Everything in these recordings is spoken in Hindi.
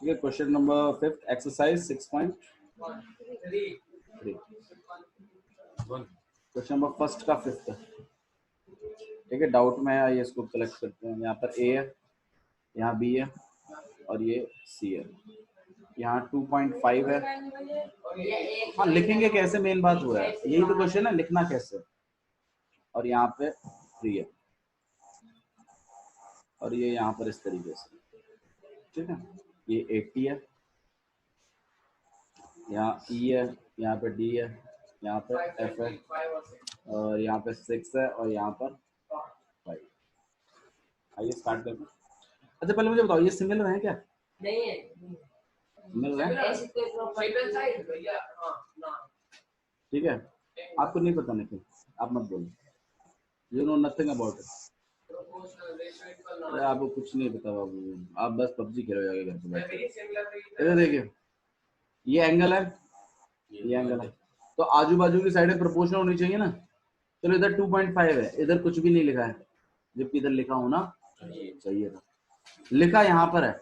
ठीक है, question number 5 exercise 6.3 question number first का 5th। ठीक है, डाउट में है, ये इसको कलेक्ट करते हैं। यहाँ पर ए है, यहाँ बी है और ये सी है। यहाँ 2.5 है। हाँ, लिखेंगे कैसे, मेन बात हुआ है, यही तो क्वेश्चन है, लिखना कैसे। और यहाँ पे 3 है और ये यहाँ पर इस तरीके से। ठीक है, ये 80 है, यहाँ ई है, यहाँ पे डी है, यहाँ पे एफ है और यहाँ पे 6 है और यहाँ पर 5। आइए स्टार्ट करते हैं। अच्छा पहले मुझे बताओ, ये सिमिलर है क्या? नहीं है, सिमिलर है। ठीक है, आपको नहीं पता, नहीं आप मत बोलो, you know nothing about it. अरे आपको कुछ नहीं पता बाबू, आप बस पबजी खेलो जाके घर पे बैठ के। इधर देखिए, ये एंगल है, ये एंगल है, तो आजू बाजू की साइडें प्रोपोर्शनल होनी चाहिए ना। चलो इधर 2.5 है, इधर कुछ भी नहीं लिखा है, जबकि इधर लिखा होना चाहिए था। लिखा यहाँ पर है,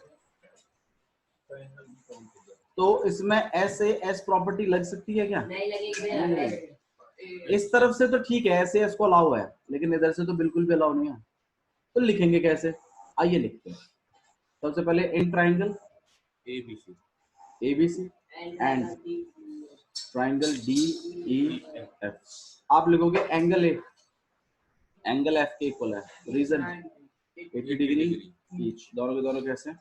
तो इसमें एस ए एस प्रॉपर्टी लग सकती है क्या? नहीं लगेगी। इस तरफ से तो ठीक है, ऐसे एस को अलाउ है, लेकिन इधर से तो बिल्कुल भी अलाउ नहीं है। तो लिखेंगे कैसे? आइए लिखते हैं। सबसे पहले in triangle ABC and triangle D E F. आप लिखोगे एंगल ए, एंगल एफ के इक्वल है, रीजन 80 डिग्री ईच, दोनों के दोनों कैसे।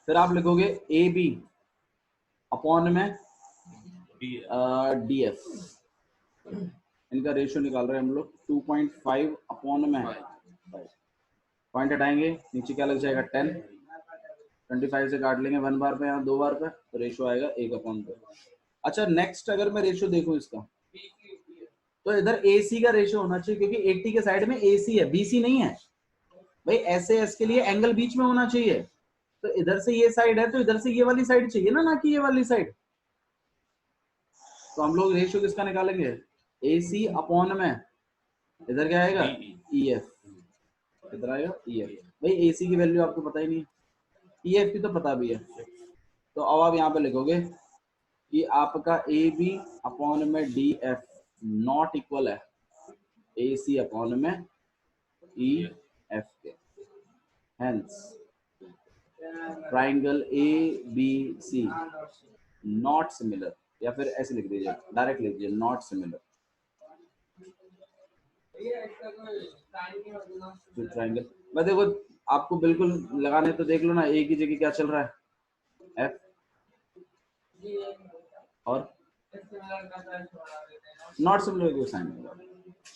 फिर आप लिखोगे ए बी अपॉन में डी एफ, इनका रेशियो निकाल रहे हैं हम लोग। 2.5 अपॉन में 5, पॉइंट हटाएंगे, नीचे क्या लग जाएगा 10, 25 से काट लेंगे 1 बार पे, यहाँ 2 बार पे, तो रेशियो आएगा 1/2। अच्छा नेक्स्ट अगर मैं रेशियो देखूं इसका, तो इधर AC का रेशियो होना चाहिए, क्योंकि 80 के साइड में AC है, BC नहीं है भाई। ऐसे एस के लिए एंगल बीच में होना चाहिए, तो इधर से ये साइड है, तो इधर से ये वाली साइड चाहिए ना कि ये वाली साइड। तो हम लोग रेशियो किसका निकालेंगे? AC अपॉन में इधर क्या आएगा EF, इधर आएगा EF। भाई AC की वैल्यू आपको पता ही नहीं है, EF की तो पता भी है। तो अब आप यहाँ पे लिखोगे कि आपका AB अपॉन में DF नॉट इक्वल है AC अपॉन में EF के। Hence triangle ABC not similar, या फिर ऐसे लिख दीजिए, डायरेक्ट लिख दीजिए नॉट सिमिलर टू ट्राइंगल। मैं देखो आपको बिल्कुल लगाने तो देख लो ना, एक ही जगह क्या चल रहा है, F और नॉट सिमिलर को साइन।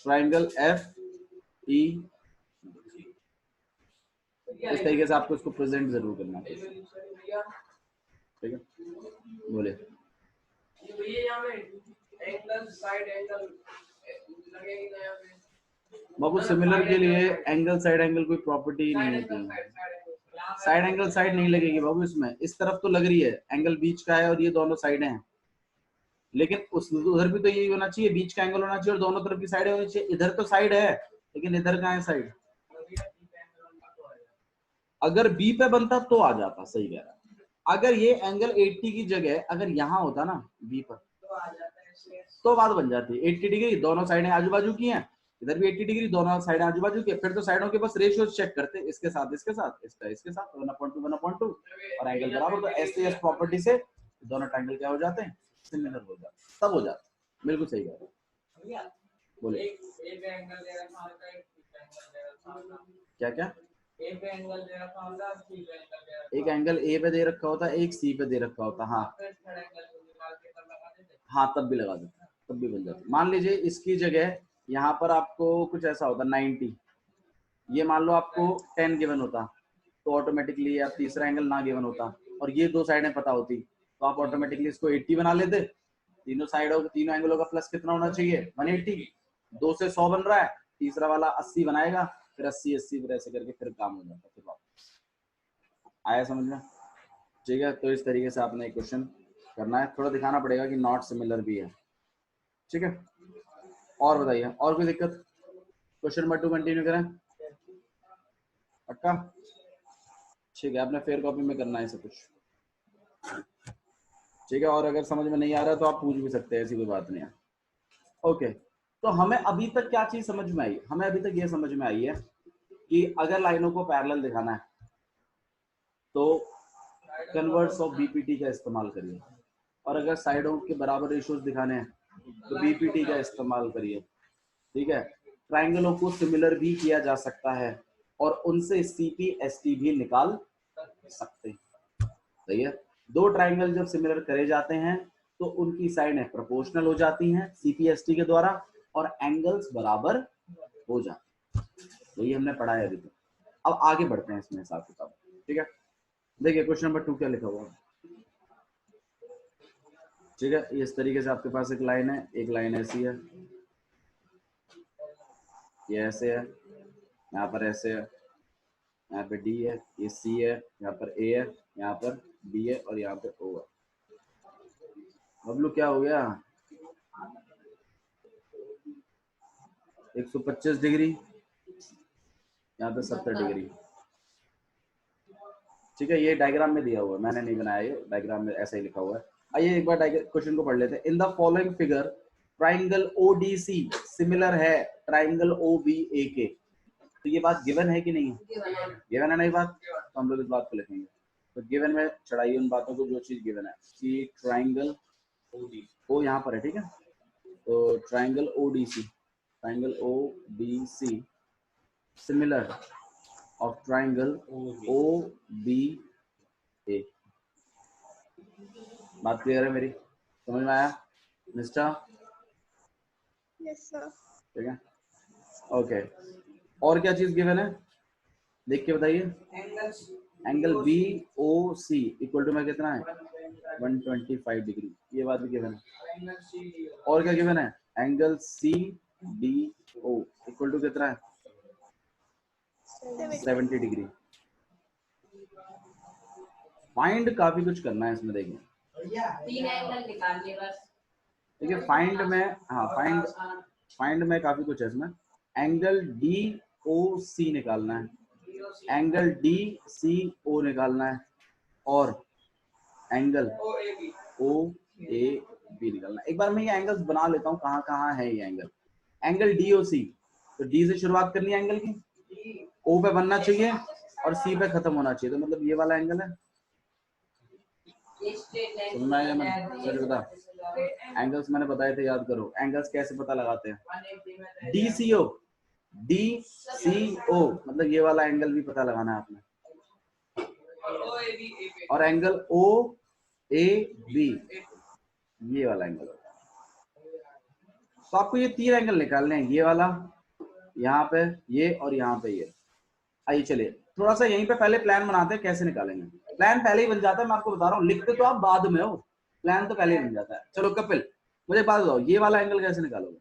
ट्राइंगल FE, इस तरीके से आपको इसको प्रेजेंट जरूर करना है। ठीक है, बोले बाबू, सिमिलर के लिए एंगल साइड एंगल कोई प्रॉपर्टी नहीं होती है। साइड एंगल साइड नहीं लगेगी बाबू इसमें, इस तरफ तो लग रही है, एंगल बीच का है और ये दोनों साइड हैं, लेकिन उस उधर भी तो यही होना चाहिए, बीच का एंगल होना चाहिए और दोनों तरफ की साइड होनी चाहिए। इधर तो साइड है, लेकिन इधर कहाँ है साइड? अगर बी पे बनता तो आ जाता, सही कह रहा है। अगर ये एंगल 80 की जगह अगर यहाँ होता ना बी पर, तो बात बन जाती। 80 डिग्री दोनों साइडें आजू बाजू की हैं, इधर भी 80 डिग्री दोनों साइडें आजू बाजू की, फिर तो साइडों के बस रेशियो चेक करते, इसके साथ इसके साथ, इसका इसके साथ, 1/2 और एंगल बराबर। तो ऐसे एस प्रॉपर्टी से दोनों ट्रायंगल क्या हो जाते हैं, सिमिलर हो जाते, तब हो जाता। बिल्कुल सही कह रहे हैं, बोले क्या क्या। एक एंगल ए पे दे रखा होता, एक सी पे दे रखा होता, हाँ हाँ, तब भी लगा देते, तब भी बन जाता। मान लीजिए इसकी जगह यहाँ पर आपको कुछ ऐसा होता 90, ये मान लो आपको 10 गिवन होता, तो ऑटोमेटिकली आप तीसरा एंगल ना गिवन होता, और ये दो साइडें पता होती, तो आप ऑटोमेटिकली इसको 80 बना लेते। तीनों साइडों तीनों एंगलों का प्लस कितना होना चाहिए, 180। 2 से 100 बन रहा है, तीसरा वाला 80 बनाएगा, फिर 80 80 फिर ऐसे करके फिर काम हो जाता। फिर आया समझ में? ठीक है, तो इस तरीके से आपने एक क्वेश्चन करना है, थोड़ा दिखाना पड़ेगा कि नॉट सिमिलर भी है। ठीक है, और बताइए, और कोई दिक्कत? क्वेश्चन नंबर 2 कंटिन्यू करें, पक्का? ठीक है, आपने फेयर कॉपी में करना है सब कुछ, ठीक है। और अगर समझ में नहीं आ रहा तो आप पूछ भी सकते हैं, ऐसी कोई बात नहीं है। ओके, तो हमें अभी तक क्या चीज समझ में आई? हमें अभी तक ये समझ में आई है कि अगर लाइनों को पैरेलल दिखाना है तो कन्वर्स ऑफ बीपीटी का इस्तेमाल करिए, और अगर साइडों के बराबर रेशियोज दिखाने हैं तो बीपीटी का इस्तेमाल करिए, ठीक है। ट्राइंगलों को सिमिलर भी किया जा सकता है और उनसे सीपीएसटी भी निकाल सकते हैं, सही है। दो ट्राइंगल जब सिमिलर करे जाते हैं तो उनकी साइडें प्रोपोर्शनल हो जाती हैं सीपीएसटी के द्वारा और एंगल्स बराबर हो जाते हैं, तो ये हमने पढ़ा है अभी तक। अब आगे बढ़ते हैं इसमें हिसाब किताब, ठीक है। देखिए क्वेश्चन नंबर 2 क्या लिखा हुआ है, ठीक है। इस तरीके से आपके पास एक लाइन है, एक लाइन ऐसी है, ये ऐसे है, यहाँ पर ऐसे है, यहाँ पे डी है, ये सी है, यहाँ पर ए है, यहाँ पर बी है और यहाँ पे ओ है। बबलू क्या हो गया? 125 डिग्री, यहाँ पे 70 डिग्री, ठीक है। ये डायग्राम में दिया हुआ है, मैंने नहीं बनाया, ये डायग्राम में ऐसा ही लिखा हुआ है। आइए एक बार क्वेश्चन को पढ़ लेते हैं। In the following figure triangle ODC similar है ट्राइंगल ओबीए के। तो ये बात गिवन है कि नहीं है? गिवन है नहीं बात, तो हम लोग इस बात को लिखेंगे। तो गिवन में चढ़ाइए उन बातों को जो चीज गिवन है कि ट्राइंगल ओ यहाँ पर है, ठीक है। तो triangle ODC, triangle ODC similar of triangle OBA. बात क्लियर है मेरी? समझ में आया निष्ठा? Yes sir. ठीक है, ओके। और क्या चीज गिवन है देख के बताइए। Angle B O C equal to में कितना है? 125 डिग्री, ये बात भी गिवन है। और क्या गिवन है? Angle C D O equal to कितना है? 70 डिग्री। फाइंड काफी कुछ करना है इसमें, देखिए 3 एंगल निकालने बस। देखिए फाइंड में, हाँ फाइंड में काफी कुछ है इसमें। एंगल डी ओ सी निकालना है, एंगल डी सी ओ निकालना है और एंगल ओ ए बी निकालना है। एक बार मैं ये एंगल्स बना लेता हूँ, कहाँ कहाँ है ये एंगल। एंगल डी ओ सी, तो डी से शुरुआत करनी है एंगल की, ओ पे बनना चाहिए और सी पे खत्म होना चाहिए, तो मतलब ये वाला एंगल है। समझ में आया? सर बता, एंगल्स मैंने बताए थे, याद करो। एंगल्स कैसे पता लगाते हैं? डी सी ओ, डी सी ओ मतलब ये वाला एंगल भी पता लगाना है आपने, और एंगल ओ ए बी ये वाला एंगल होता है। तो आपको ये 3 एंगल निकालने हैं, ये वाला, यहाँ पे ये और यहाँ पे ये। आइए चलिए थोड़ा सा यहीं पे पहले प्लान बनाते हैं कैसे निकालेंगे। प्लान पहले ही बन जाता है, मैं आपको बता रहा हूँ, लिखते तो आप बाद में हो, प्लान तो पहले ही बन जाता है। चलो कपिल मुझे बात बताओ, ये वाला एंगल कैसे निकालोगे?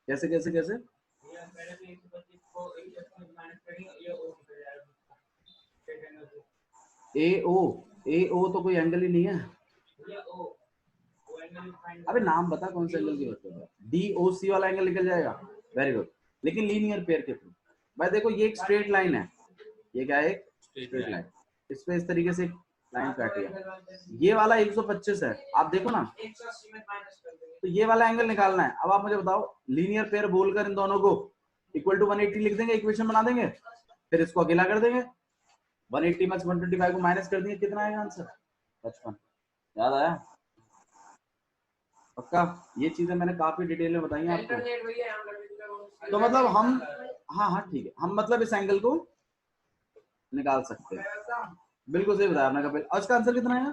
कैसे कैसे कैसे? ए ओ तो कोई एंगल ही नहीं है। अबे नाम बता कौन से एंगल की बात कर रहा है? डी ओ सी वाला एंगल निकल जाएगा, वेरी गुड, लेकिन लीनियर पेयर के थ्रू। भाई देखो ये एक स्ट्रेट लाइन है, ये क्या है? एक स्ट्रेट लाइन। इस पे इस तरीके से लाइन काटी है, ये वाला 125 है, आप देखो ना, तो ये वाला एंगल निकालना है। अब आप मुझे बताओ, लीनियर पेयर बोलकर इन दोनों को इक्वल टू 180 लिख देंगे, इक्वेशन बना देंगे, फिर इसको अकेला कर देंगे, 180 में 125 को माइनस कर देंगे, कितना आएगा आंसर? 55। याद आया? पक्का? ये चीजें मैंने काफी डिटेल में बताई हैं आपको। तो मतलब हम, हाँ ठीक है, हम मतलब इस एंगल को निकाल सकते हैं। बिल्कुल सही बताया आपने कपिल। और इसका आंसर कितना है?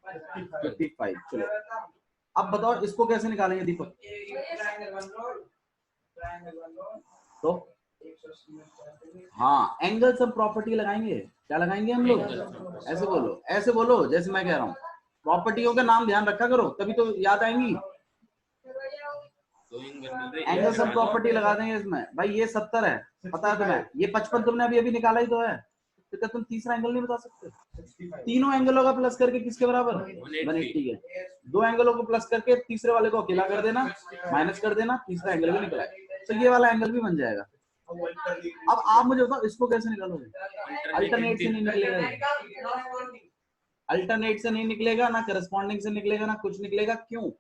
55। चलो अब बताओ इसको कैसे निकालेंगे दीपक? तो हाँ, एंगल सब प्रॉपर्टी लगाएंगे। क्या लगाएंगे हम लोग? ऐसे बोलो जैसे मैं कह रहा हूँ। प्रॉपर्टियों का नाम ध्यान रखा करो, तभी तो याद आएंगी। एंगल सब प्रॉपर्टी लगा देंगे इसमें। भाई ये 70 है, पता है तुम्हें, ये 55 तुमने अभी निकाला ही तो है, तो क्या तुम तीसरा एंगल नहीं बता सकते? तीनों एंगलों का प्लस करके किसके बराबर? 180 के। दो एंगलों को प्लस करके तीसरे वाले को अकेला कर देना, माइनस कर देना, तीसरा एंगल भी निकला है, तो ये वाला एंगल भी बन जाएगा। अब आप मुझे बताओ इसको कैसे निकालोगे? अल्टरनेट से नहीं निकलेगा, अल्टरनेट से नहीं निकलेगा, ना करस्पॉन्डिंग से निकलेगा, ना कुछ निकलेगा। क्यों?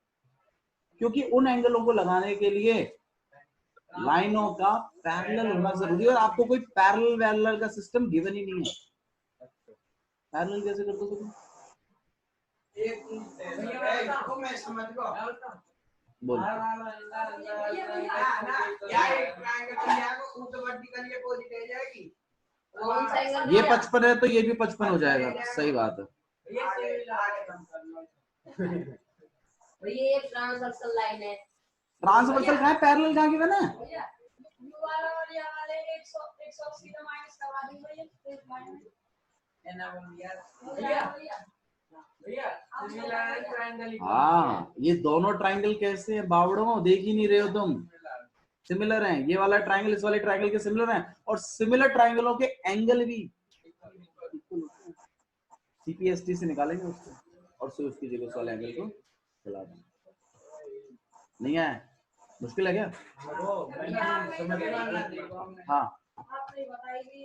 क्योंकि उन एंगलों को लगाने के लिए लाइनों का पैरेलल होना जरूरी है, और आपको कोई पैरेलल का सिस्टम गिवन ही नहीं है। पैरेलल कैसे करते हो? बोल। ये 55 है तो ये भी 55 हो जाएगा। सही बात है। ये ट्रांसवर्सल लाइन है। ट्रांसवर्सल कहाँ है? पैरेलल कहाँ गिवन है? हाँ, ये दोनों ट्राइंगल कैसे है बावड़ो? देख ही नहीं रहे हो तुम। सिमिलर हैं, ये वाला ट्राइंगल इस वाले ट्राइंगल के सिमिलर हैं, और सिमिलर ट्राइंगलों के एंगल भी सीपीएसटी से निकालेंगे उसको, और फिर उसकी जगह उस वाले एंगल को चला देंगे। नहीं है? मुश्किल है क्या? हाँ, आपने बताई कि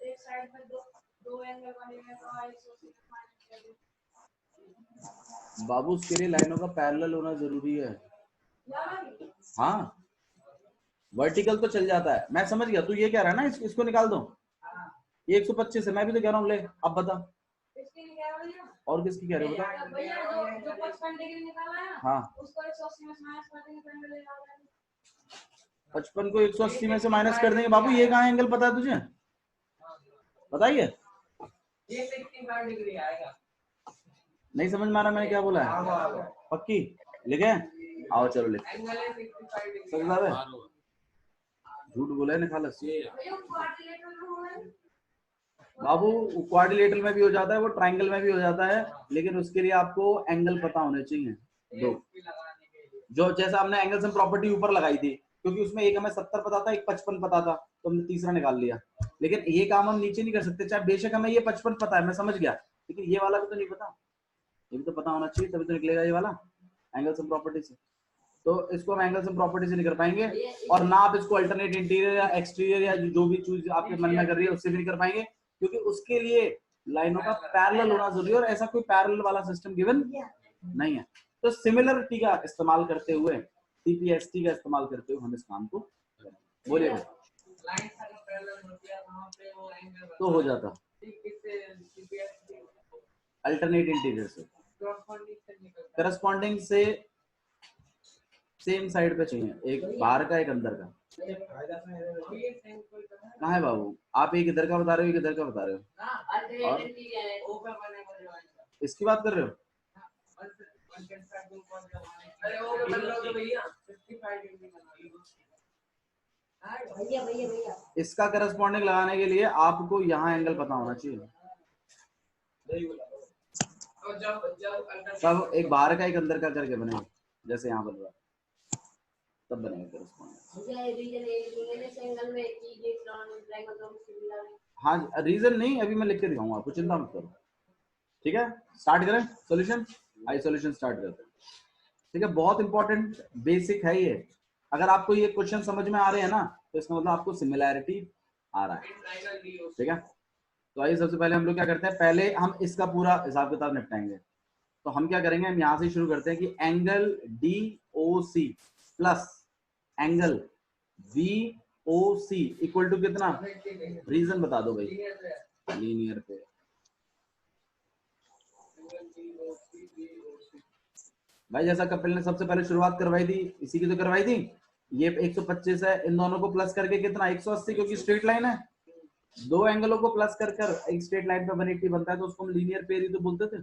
एक साइड में दो एंगल बनेंगे तो 180 बाबू उसके लिए लाइनों का पैरेलल होना जरूरी है। हाँ, वर्टिकल तो चल जाता है, मैं समझ गया। तू ये कह रहा है ना, इसको निकाल दो। ये 125 है, मैं भी तो कह रहा हूँ ले। अब बता और किसकी कह रहे हो? बता। 55 को 180 में से माइनस कर देंगे। बाबू ये कहाँ एंगल पता है तुझे? बताइए। नहीं समझ में आ रहा मैंने क्या बोला है? पक्की लिखे? आओ चलो लिखते। झूठ बोला है निखालस। बाबू क्वाड्रिलेटरल में भी हो जाता है, वो ट्राइंगल में भी हो जाता है, लेकिन उसके लिए आपको एंगल पता होने चाहिए दो। जो जैसा हमने एंगल सम प्रॉपर्टी ऊपर लगाई थी, क्योंकि उसमें एक हमें 70 पता था, एक 55 पता था, तो हमने तीसरा निकाल लिया। लेकिन ये काम हम नीचे नहीं कर सकते, चाहे बेशक हमें ये 55 पता है, मैं समझ गया, लेकिन ये वाला भी तो नहीं पता। ये भी तो पता होना चाहिए, तभी तो निकलेगा ये वाला एंगल सम प्रॉपर्टी से। तो इसको हम एंगल सम प्रॉपर्टी से नहीं कर पाएंगे, और ना आप इसको अल्टरनेट इंटीरियर या एक्सटीरियर या जो भी चीज आपके मन में कर रही है उससे भी नहीं कर पाएंगे, क्योंकि उसके लिए लाइनों का पैरेलल होना जरूरी है, और ऐसा कोई पैरेलल वाला सिस्टम गिवन नहीं है। तो सिमिलरिटी का इस्तेमाल करते हुए, सीपीएसटी का इस्तेमाल करते हुए हम इस काम को बोलिए तो हो जाता अल्टरनेट इंटीरियर से। करस्पॉन्डिंग से सेम साइड पे चाहिए, एक बाहर का एक अंदर का। कहाँ है बाबू? आप एक इधर का बता रहे हो, एक इधर का बता रहे हो, और इसकी बात कर रहे हो? इसका करस्पॉन्डिंग लगाने के लिए आपको यहाँ एंगल पता होना चाहिए। सब एक बाहर का एक अंदर का करके बनेगा, जैसे यहाँ बन रहा है, तब बनेगा करस्पॉन्डिंग। हाँ, रीजन नहीं, अभी मैं लिख के दिखाऊंगा आपको, चिंता मत करो। ठीक है, स्टार्ट करें सॉल्यूशन। आई सॉल्यूशन स्टार्ट करते हैं। ठीक है, बहुत इंपॉर्टेंट बेसिक है ये। अगर आपको ये क्वेश्चन समझ में आ रहे हैं ना, तो इसका मतलब आपको सिमिलैरिटी आ रहा है। ठीक है, तो आइए सबसे पहले हम लोग क्या करते हैं, पहले हम इसका पूरा हिसाब किताब निपटाएंगे। तो हम क्या करेंगे, हम यहां से शुरू करते हैं कि angle DOC plus angle VOC equal to कितना? रीजन बता दो भाई। लीनियर पे भाई, जैसा कपिल ने सबसे पहले शुरुआत करवाई थी, इसी की तो करवाई थी। ये 125 है, इन दोनों को प्लस करके कितना? 180, क्योंकि स्ट्रेट लाइन है। दो एंगलों को प्लस कर कर एक स्ट्रेट लाइन पे 180 बनता है, तो उसको हम लीनियर पेयर ही तो बोलते थे।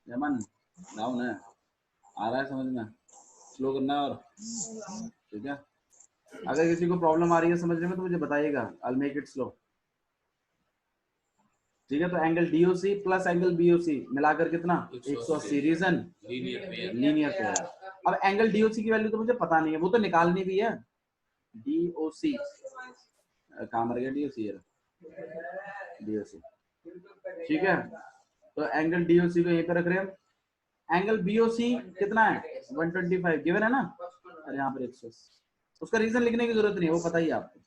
जमन डाउन है, आ रहा है समझ में? स्लो करना है और ठीक है। अगर किसी को प्रॉब्लम आ रही है समझने में तो मुझे बताइएगा, I will make it slow. ठीक है, तो angle DOC plus angle BOC मिलाकर कितना? 180। Reason linear pair. अब एंगल DOC की वैल्यू तो मुझे पता नहीं है, वो तो निकालनी भी है। DOC कहाँ मर गया? DOC ठीक है, तो एंगल DOC को यहीं पे रख रहे हैं। एंगल BOC कितना है? 125 गिवन है ना, और यहाँ पर 180। उसका रीजन लिखने की जरूरत नहीं है, वो पता ही है आपको।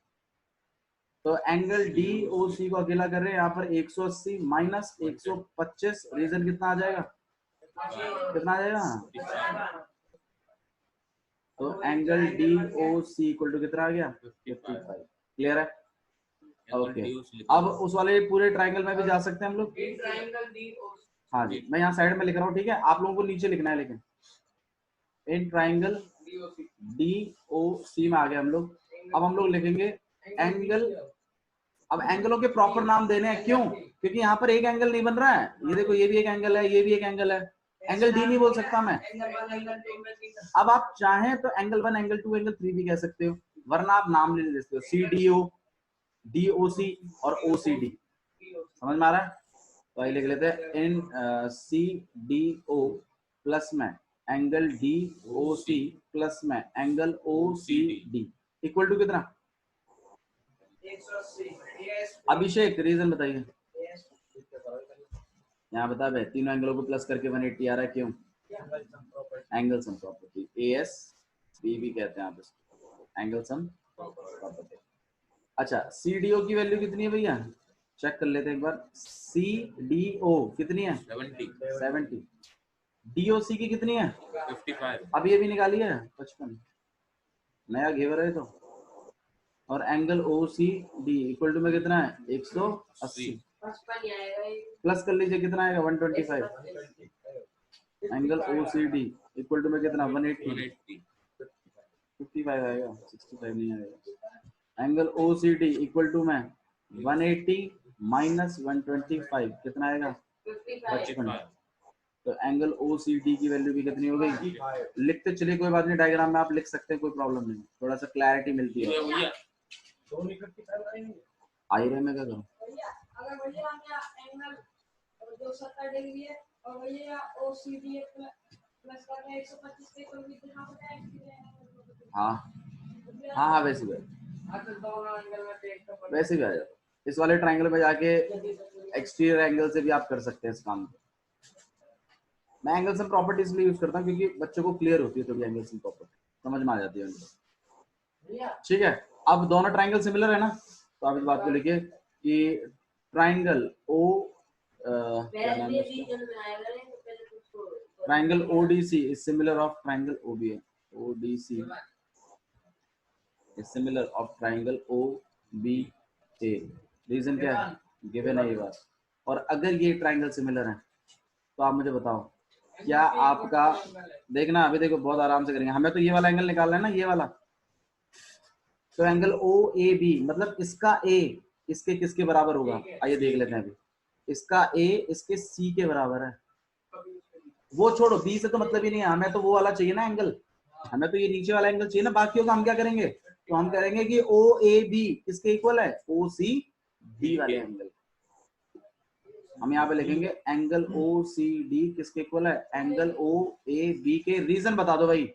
तो एंगल DOC को अकेला कर रहे हैं यहाँ पर 180 माइनस 125, रीजन कितना आ जाएगा, कितना आ जाएगा? तो एंगल DOC इक्वल टू कितना आ गया, 55। क्लियर है? ओके, अब उस वाले पूरे ट्राइंगल में भी जा सकते हैं हम लोग। हाँ जी, मैं यहाँ साइड में लिख रहा हूँ, ठीक है, आप लोगों को नीचे लिखना है, लेकिन इन ट्राइंगल DOC में आ गए हम लोग। अब हम लोग लिखेंगे एंगल, अब एंगलों के प्रॉपर नाम देने हैं, क्यों? क्योंकि यहाँ पर एक एंगल नहीं बन रहा है, ये देखो, ये भी एक एंगल है, ये भी एक एंगल है, एंगल D नहीं बोल सकता मैं। अब आप चाहें तो एंगल 1, एंगल 2, एंगल 3 भी कह सकते हो, वरना आप नाम ले सकते हो, CDO, DOC और OCD। समझ में आ रहा है? तो आइए लिख लेते हैं, इन CDO प्लस में एंगल DOC प्लस में एंगल OCD इक्वल टू कितना? 180। अभिषेक रीजन बताइए। यहाँ बता भाई, तीनों एंगलों को प्लस करके 180 आ रहा है, क्यों? एंगल सम प्रॉपर्टी, ASB भी कहते हैं आप इसको, एंगल सम प्रॉपर्टी। अच्छा, CDO की वैल्यू कितनी है भैया, चेक कर लेते हैं एक बार। CDO कितनी है? 70। DOC की कितनी है? 55। अब ये भी निकाली है 55, नया घेवर है तो। और एंगल OCD इक्वल टू में कितना है? 180। 55 ही आएगा ये। प्लस कर लीजिए, कितना आएगा? 125। एंगल OCD इक्वल टू में कितना? 180। 55 आएगा, 65 नहीं आएगा। एंगल OCD इक्वल टू में 180 माइनस 125 कितना आएगा? 55। तो एंगल OCD की वैल्यू भी कितनी हो गई? लिखते चलिए, कोई बात नहीं, डायग्राम में आप लिख सकते हैं, कोई प्रॉब्लम नहीं, थोड़ा सा क्लैरिटी मिलती है। आयरे में क्या करूं? भैया अगर भैया हम यहाँ एंगल जो 70 डिग्री है और भैया OCD प्लस करके 125 के कोई भी दिखा सकता है। हाँ हाँ, वैसे भी वैसे भी आ जाता। इस वाले ट्रायंगल में जाके एक्सटीरियर एंगल से भी आप कर सकते हैं इस काम को। मैं एंगल सम प्रॉपर्टी इसलिए यूज करता हूँ क्योंकि बच्चों को क्लियर होती है, तो भी एंगल सम प्रॉपर्टी समझ में आ जाती है उनको। ठीक है, अब दोनों ट्रायंगल सिमिलर है ना, तो आप इस बात को लिखिए कि ट्रायंगल क्या नाम है इसका? Triangle ODC is similar of triangle OBA. ODC is similar of triangle OBA. Reason क्या है? गिवन है ये बात। और अगर ये ट्रायंगल सिमिलर है तो आप मुझे बताओ, क्या आपका, देखना अभी देखो, बहुत आराम से करेंगे, हमें तो ये वाला एंगल निकालना है ना, ये वाला। तो एंगल OAB मतलब इसका A इसके किसके बराबर होगा? आइए देख लेते हैं अभी। इसका A इसके C के बराबर है। वो छोड़ो, B से तो मतलब ही नहीं है, हमें तो वो वाला चाहिए ना एंगल, हमें तो ये नीचे वाला एंगल चाहिए ना। बाकियों का हम क्या करेंगे? तो हम करेंगे कि OAB किसके इक्वल है? OCD वाले एंगल। हम यहाँ पे लिखेंगे एंगल OCD किसके इक्वल है? एंगल OAB के। रीजन बता दो भाई।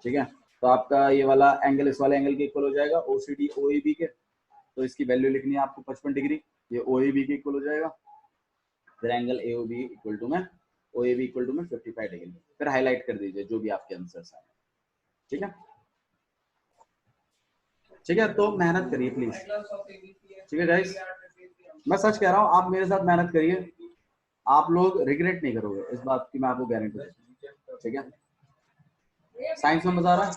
ठीक है, तो आपका ये वाला एंगल इस वाले एंगल के इक्वल हो जाएगा, OCD OAB के। तो इसकी वैल्यू लिखनी है आपको 55 डिग्री, ये OAB के इक्वल हो जाएगा। फिर एंगल AOB इक्वल टू में OAB इक्वल टू में 55 डिग्री। फिर हाईलाइट कर दीजिए जो भी आपके आंसर्स आए। ठीक है, ठीक है, तो मेहनत करिए प्लीज। ठीक है गाइस, मैं सच कह रहा हूँ, आप मेरे साथ मेहनत करिए, आप लोग रिग्रेट नहीं करोगे, इस बात की मैं आपको गारंटी देता हूँ। ठीक है, साइंस में मजा आ रहा है?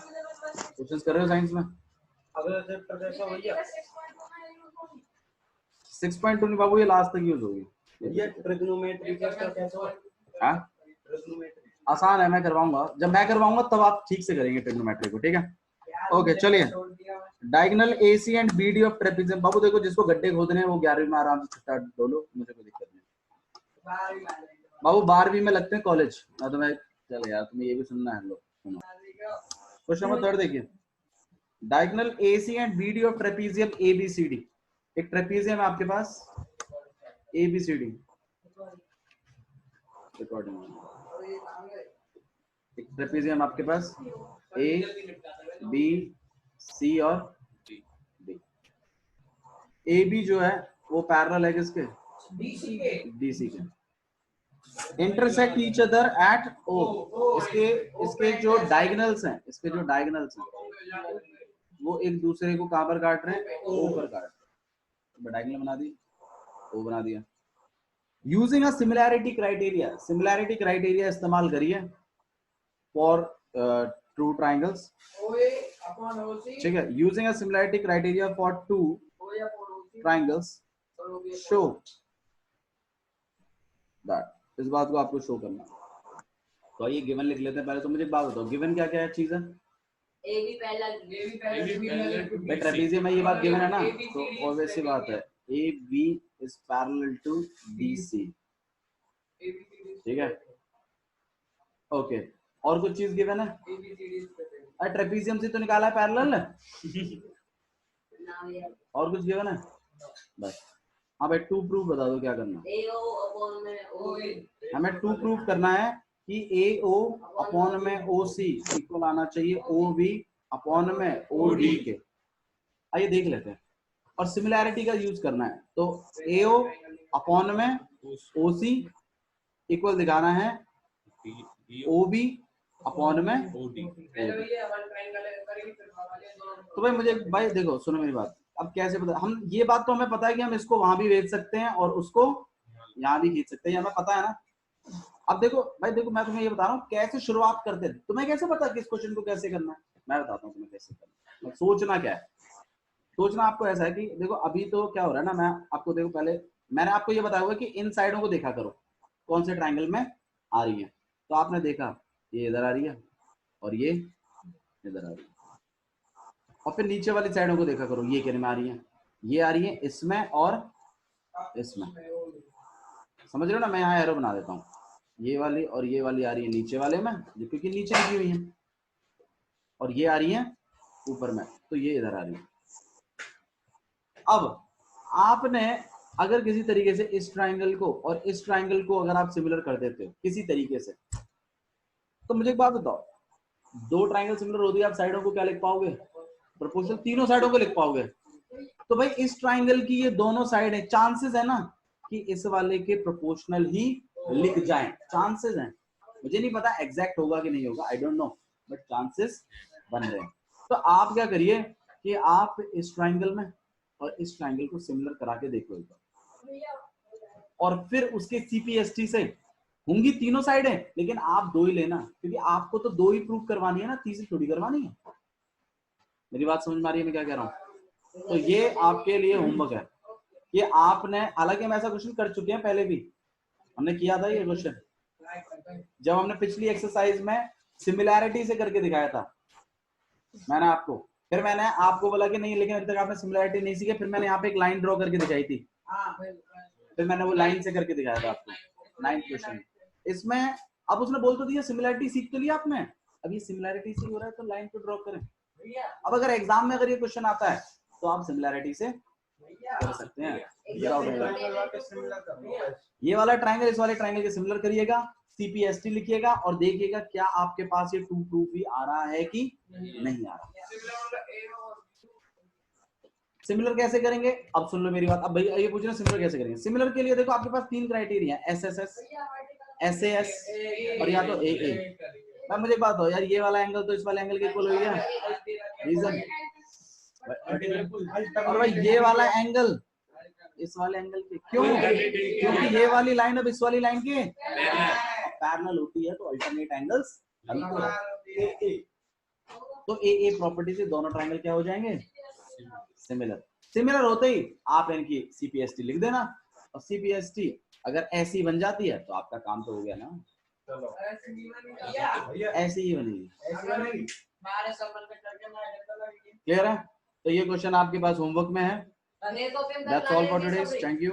क्वेश्चन कर रहे हो साइंस में? 6.2 नहीं बाबू, ये लास्ट तक यूज होगी। हाँ? आसान है, मैं करवाऊंगा, जब मैं करवाऊंगा तब आप ठीक से करेंगे ट्रिग्नोमेट्री को। ठीक है, ओके चलिए। Diagonal AC and BD of trapezium. बाबू देखो, जिसको गड्ढे खोदने हैं वो 11वीं में आराम से छठा डोलो, मुझे कोई दिक्कत नहीं। बाबू 12वीं में लगते हैं कॉलेज ना, तो मैं चल यार, तुम्हें ये भी सुनना है। लो सुनो, क्वेश्चन नंबर 3 देखिए। Diagonal AC and BD of trapezium ABCD। एक ट्रेपेजियम है आपके पास ABCD, एक ट्रेपेजियम आपके पास ABC और D। AB जो है वो पैरेलल है किसके? DC के। Intersect each other at O। इसके जो डायगोनल्स हैं, इसके जो डायगोनल्स हैं वो एक दूसरे को कहां पर काट रहे हैं, ओ पर काट रहे हैं। डायगोनल बना दी, ओ बना दिया। Using a similarity criteria, similarity criteria इस्तेमाल करिए फॉर ट्रू ट्राइंगल्स, ठीक है। Using a similarity criteria for two triangles show that, इस बात को आपको शो करना। तो ये गिवन लिख लेते हैं पहले। तो मुझे एक बात बताओ, गिवन क्या क्या है चीज है? AB पैरेलल, भाई ट्रेपेजियम में ये बात गिवन है ना, तो ऑब्वियस सी बात है AB is parallel to BC, ठीक है, ओके। और कुछ चीज गिवन है? ट्रेपेजियम से तो निकाला है पैरेलल, और कुछ गिवन है? बस। हाँ भाई, टू प्रूफ बता दो क्या करना। AO अपॉन में OA, हमें टू प्रूफ करना है कि AO अपॉन में OC इक्वल आना चाहिए OB अपॉन में OD के। आइए देख लेते हैं। और सिमिलैरिटी का यूज करना है, तो AO अपॉन में OC इक्वल दिखाना है OB अपॉन में OD। तो भाई मुझे, भाई देखो सुनो मेरी बात, अब कैसे पता, हम ये बात तो हमें पता है कि हम इसको वहां भी भेज सकते हैं और उसको यहाँ भी खींच सकते हैं, हमें पता है ना। अब देखो भाई, देखो मैं तुम्हें ये बता रहा हूँ कैसे शुरुआत करते हैं। तुम्हें कैसे पता कि इस क्वेश्चन को कैसे करना है? मैं बताता हूँ तुम्हें कैसे करना है। सोचना क्या है, सोचना आपको ऐसा है कि देखो अभी तो क्या हो रहा है ना, मैं आपको देखो पहले मैंने आपको ये बताया हुआ कि इन साइडों को देखा करो कौन से ट्राइंगल में आ रही है। तो आपने देखा ये इधर आ रही है और ये इधर आ रही है, और फिर नीचे वाली साइडों को देखा करो, ये किन में आ रही है, ये आ रही है इसमें और इसमें, समझ रहे हो ना। मैं यहाँ एरो बना देता हूँ, ये वाली और ये वाली आ रही है नीचे वाले में क्योंकि नीचे लिखी हुई है, और ये आ रही है ऊपर में, तो ये इधर आ रही है। अब आपने अगर किसी तरीके से इस ट्राइंगल को और इस ट्राइंगल को अगर आप सिमिलर कर देते हो किसी तरीके से, तो मुझे एक बात बताओ, दो ट्राइंगल सिमिलर होती है, आप साइडों को क्या लिख पाओगे? प्रोपोर्शनल, तीनों साइडों को लिख पाओगे। तो भाई इस ट्राइंगल की ये दोनों साइड है, चांसेस है ना कि इस वाले के प्रोपोर्शनल ही लिख जाएं, चांसेस हैं। मुझे नहीं पता एग्जैक्ट होगा कि नहीं होगा, I don't know, but chances बन रहे हैं। तो आप क्या करिए कि आप इस ट्राइंगल में और इस ट्राइंगल को सिमिलर करा के देखो एक बार, और फिर उसके CPST से होंगी तीनों साइडें, लेकिन आप दो ही लेना, क्योंकि आपको तो दो ही प्रूफ करवानी है ना, तीसरी थोड़ी करवानी है। मेरी बात समझ में आ रही है मैं क्या कह रहा हूँ? तो ये आपके लिए होमवर्क है कि आपने, हालांकि हम ऐसा क्वेश्चन कर चुके हैं पहले भी, हमने किया था ये क्वेश्चन जब हमने पिछली एक्सरसाइज में सिमिलैरिटी से करके दिखाया था मैंने आपको, फिर मैंने आपको बोला कि नहीं लेकिन अभी तक आपने सिमिलैरिटी नहीं सीखी, फिर मैंने यहाँ पे एक लाइन ड्रॉ करके दिखाई थी, फिर मैंने वो लाइन से करके दिखाया था आपको 9th क्वेश्चन। इसमें अब उसने बोल तो दिया सिमिलैरिटी सीख तो लिया आपने, अब ये सिमिलैरिटी से हो रहा है तो लाइन को ड्रॉ करें। अब अगर एग्जाम में अगर ये क्वेश्चन आता है तो आप सिमिलैरिटी से कर सकते हैं। ये वाला ट्राइंगल इस वाले ट्राइंगल के सिमिलर करिएगा, CPST लिखिएगा और देखिएगा क्या आपके पास ये टू प्रूफ भी आ रहा है कि नहीं आ रहा। सिमिलर कैसे करेंगे? अब सुन लो मेरी बात, अब भैया ये पूछ रहे सिमिलर कैसे करेंगे। सिमिलर के लिए देखो आपके पास तीन क्राइटेरिया है, SSS, SAS और या तो AA। मैं मुझे एक बात हो यार, ये वाला एंगल तो इस वाले एंगल के इक्वल हो गया, रीजन, और भाई ये वाला एंगल इस वाले एंगल के, क्यों? क्योंकि ये वाली लाइन अब इस वाली लाइन के पैरेलल होती है, तो अल्टरनेट एंगल्स तो AA प्रॉपर्टी से दोनों ट्रायंगल क्या हो जाएंगे? सिमिलर। सिमिलर होते ही आप इनकी CPST लिख देना, और CPST अगर ऐसी बन जाती है तो आपका काम तो हो गया ना। ऐसी ही बनेगी, क्लियर है? तो ये क्वेश्चन आपके पास होमवर्क में है। That's all for today. Thank you.